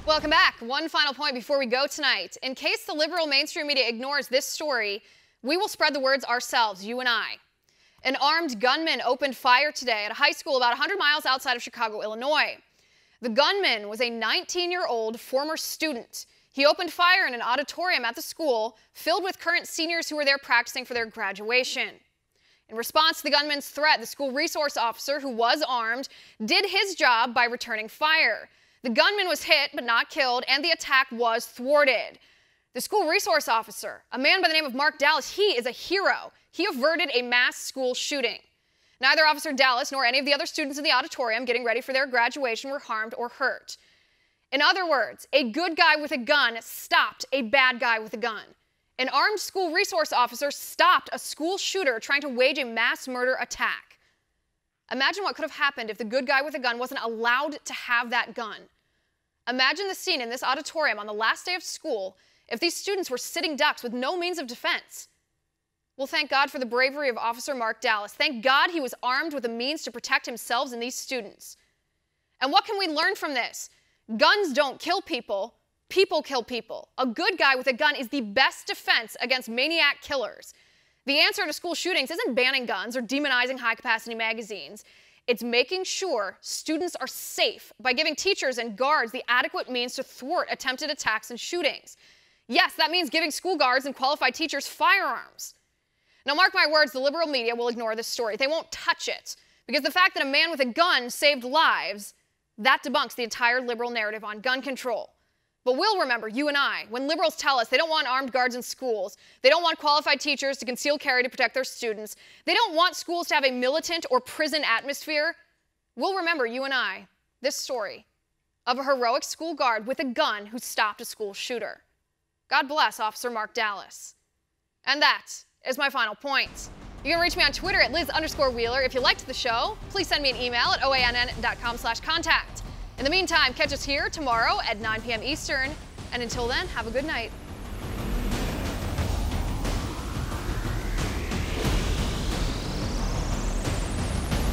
Welcome back. One final point before we go tonight. In case the liberal mainstream media ignores this story, we will spread the words ourselves, you and I. An armed gunman opened fire today at a high school about 100 miles outside of Chicago, Illinois. The gunman was a 19-year-old former student. He opened fire in an auditorium at the school filled with current seniors who were there practicing for their graduation. In response to the gunman's threat, the school resource officer, who was armed, did his job by returning fire. The gunman was hit but not killed, and the attack was thwarted. The school resource officer, a man by the name of Mark Dallas, he is a hero. He averted a mass school shooting. Neither Officer Dallas nor any of the other students in the auditorium getting ready for their graduation were harmed or hurt. In other words, a good guy with a gun stopped a bad guy with a gun. An armed school resource officer stopped a school shooter trying to wage a mass murder attack. Imagine what could have happened if the good guy with a gun wasn't allowed to have that gun. Imagine the scene in this auditorium on the last day of school if these students were sitting ducks with no means of defense. Well, thank God for the bravery of Officer Mark Dallas. Thank God he was armed with a means to protect himself and these students. And what can we learn from this? Guns don't kill people, people kill people. A good guy with a gun is the best defense against maniac killers. The answer to school shootings isn't banning guns or demonizing high-capacity magazines. It's making sure students are safe by giving teachers and guards the adequate means to thwart attempted attacks and shootings. Yes, that means giving school guards and qualified teachers firearms. Now, mark my words, the liberal media will ignore this story. They won't touch it, because the fact that a man with a gun saved lives, that debunks the entire liberal narrative on gun control. But we'll remember, you and I, when liberals tell us they don't want armed guards in schools, they don't want qualified teachers to conceal carry to protect their students, they don't want schools to have a militant or prison atmosphere, we'll remember, you and I, this story of a heroic school guard with a gun who stopped a school shooter. God bless Officer Mark Dallas. And that is my final point. You can reach me on Twitter at Liz_Wheeler. If you liked the show, please send me an email at oann.com/contact. In the meantime, catch us here tomorrow at 9 p.m. Eastern. And until then, have a good night.